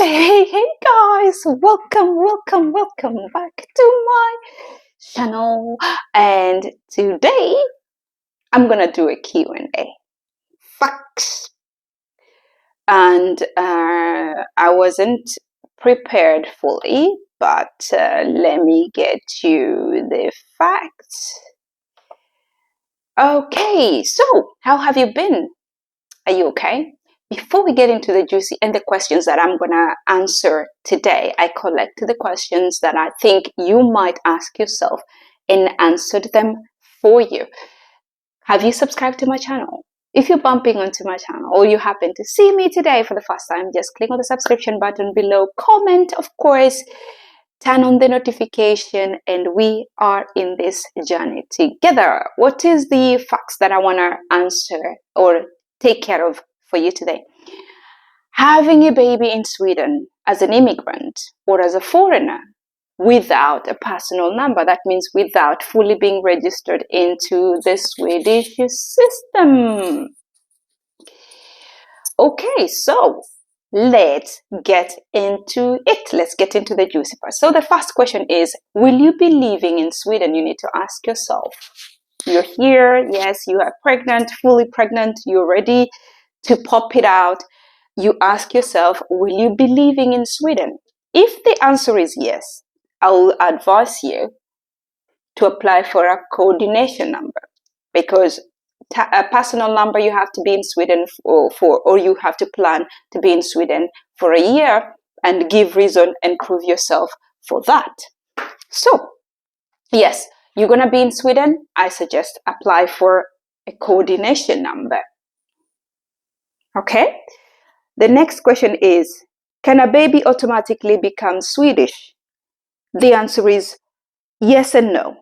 Hey guys, welcome back to my channel. And today I'm gonna do a Q&A. Facts. And I wasn't prepared fully, but let me get you the facts. Okay, so how have you been? Are you okay? Before we get into the juicy and the questions that I'm going to answer today, I collect the questions that I think you might ask yourself and answered them for you. Have you subscribed to my channel? If you're bumping onto my channel or you happen to see me today for the first time, just click on the subscription button below, comment, of course, turn on the notification, and we are in this journey together. What is the facts that I want to answer or take care of for you today? Having a baby in Sweden as an immigrant or as a foreigner without a personal number, that means without fully being registered into the Swedish system. Okay, so let's get into it. Let's get into the juicy part. So the first question is, will you be living in Sweden? You need to ask yourself. You're here, yes, you are pregnant, fully pregnant, you're ready to pop it out. You ask yourself, will you be living in Sweden? If the answer is yes, I will advise you to apply for a coordination number, because a personal number you have to be in Sweden or you have to plan to be in Sweden for a year and give reason and prove yourself for that. So, yes, you're going to be in Sweden. I suggest apply for a coordination number. Okay? The next question is, can a baby automatically become Swedish? The answer is yes and no.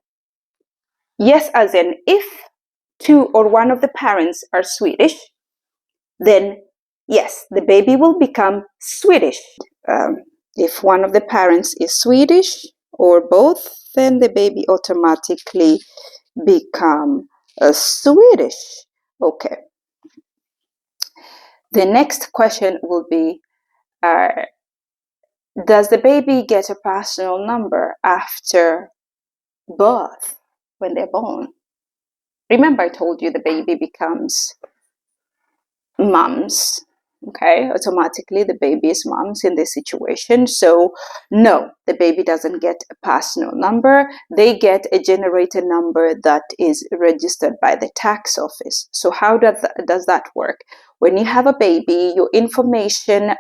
Yes, as in if two or one of the parents are Swedish, then yes, the baby will become Swedish. If one of the parents is Swedish or both, then the baby automatically become Swedish. Okay. The next question will be, does the baby get a personal number after birth, when they're born? Remember I told you the baby becomes mums. Okay, automatically the baby is mums in this situation. So no, the baby doesn't get a personal number. They get a generated number that is registered by the tax office. So how does that work? When you have a baby, your information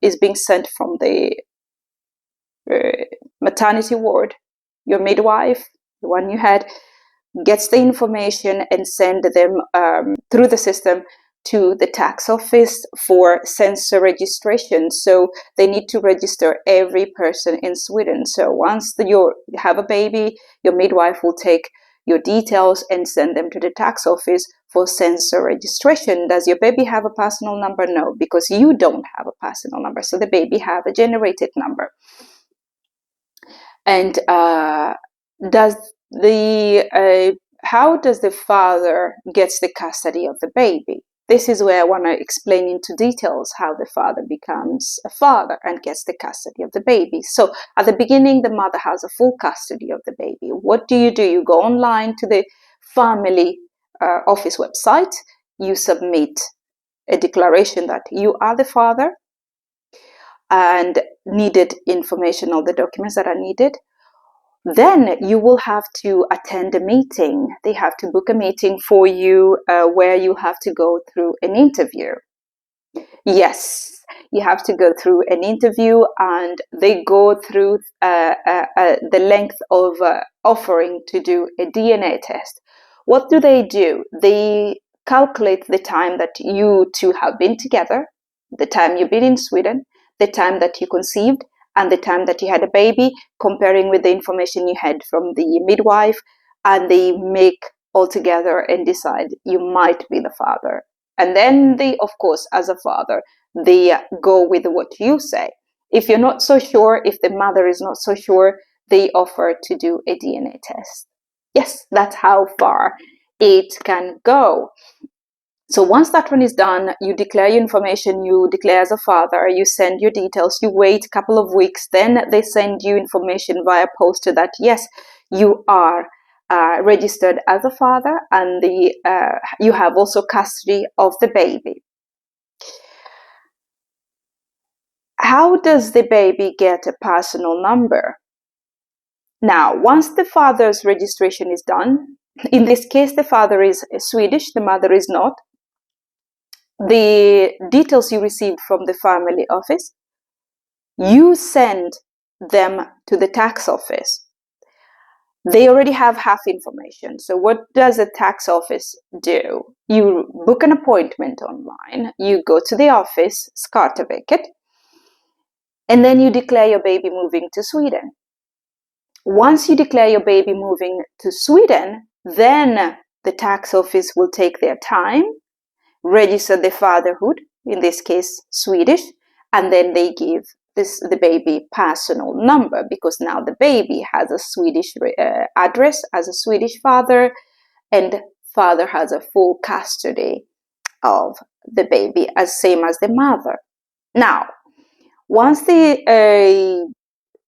is being sent from the maternity ward. Your midwife, the one you had, gets the information and send them through the system to the tax office for census registration. So they need to register every person in Sweden. So once you have a baby, your midwife will take your details and send them to the tax office for census registration. Does your baby have a personal number? No, because you don't have a personal number. So the baby have a generated number. And how does the father gets the custody of the baby? This is where I want to explain into details how the father becomes a father and gets the custody of the baby. So at the beginning, the mother has a full custody of the baby. What do? You go online to the family office website. You submit a declaration that you are the father and needed information, all the documents that are needed. Then you will have to attend a meeting. They have to book a meeting for you where you have to go through an interview. Yes, you have to go through an interview, and they go through the length of offering to do a DNA test. What do? They calculate the time that you two have been together, the time you've been in Sweden, the time that you conceived, and the time that you had a baby, comparing with the information you had from the midwife, and they make all together and decide you might be the father. And then they, of course, as a father, they go with what you say. If you're not so sure, if the mother is not so sure, they offer to do a DNA test. Yes, that's how far it can go. So once that one is done, you declare your information, you declare as a father, you send your details, you wait a couple of weeks, then they send you information via post that yes, you are registered as a father, and you have also custody of the baby. How does the baby get a personal number? Now, once the father's registration is done, in this case, the father is Swedish, the mother is not. The details you received from the family office, you send them to the tax office. They already have half information. So what does the tax office do? You book an appointment online, you go to the office, Skatteverket, and then you declare your baby moving to Sweden. Once you declare your baby moving to Sweden, then the tax office will take their time, register the fatherhood, in this case Swedish, and then they give the baby personal number, because now the baby has a Swedish address as a Swedish father, and father has a full custody of the baby, as same as the mother. Now, once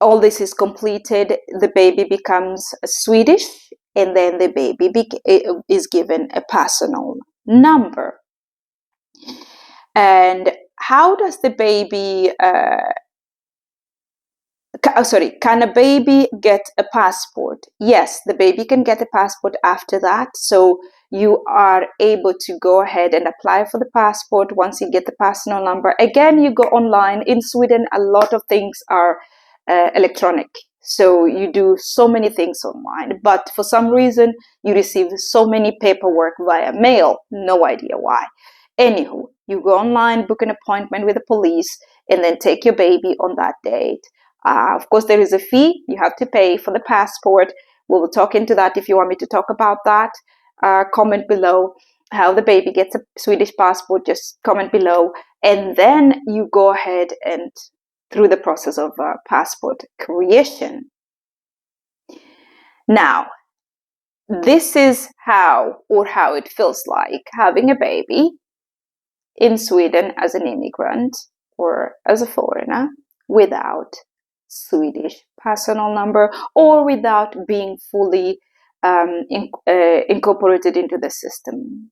all this is completed, the baby becomes Swedish, and then the baby is given a personal number. And how does the baby, can a baby get a passport? Yes, the baby can get a passport after that. So you are able to go ahead and apply for the passport once you get the personal number. Again, you go online. In Sweden, a lot of things are electronic. So you do so many things online, but for some reason you receive so many paperwork via mail. No idea why. Anywho, you go online, book an appointment with the police, and then take your baby on that date. Of course, there is a fee you have to pay for the passport. We will talk into that if you want me to talk about that. Comment below how the baby gets a Swedish passport. Just comment below, and then you go ahead and through the process of passport creation. Now, this is how it feels like having a baby in Sweden as an immigrant or as a foreigner without Swedish personal number, or without being fully incorporated into the system.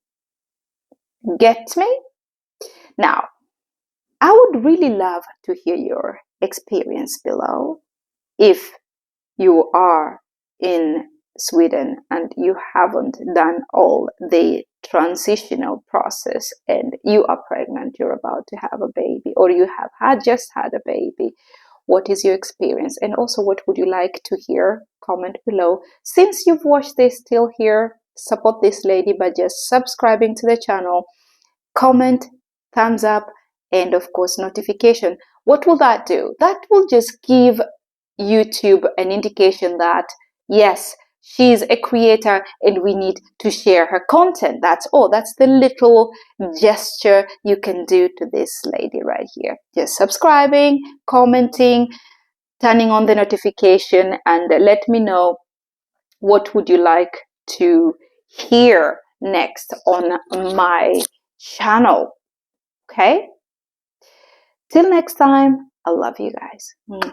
Get me? Now, I would really love to hear your experience below. If you are in Sweden and you haven't done all the transitional process and you are pregnant, you're about to have a baby, or you have just had a baby, what is your experience? And also, what would you like to hear? Comment below. Since you've watched this till here, support this lady by just subscribing to the channel, comment, thumbs up, and of course notification. What will that do? That will just give YouTube an indication that yes, she's a creator and we need to share her content. That's all. That's the little gesture you can do to this lady right here. Just subscribing, commenting, turning on the notification, and let me know what would you like to hear next on my channel. Okay? Till next time, I love you guys.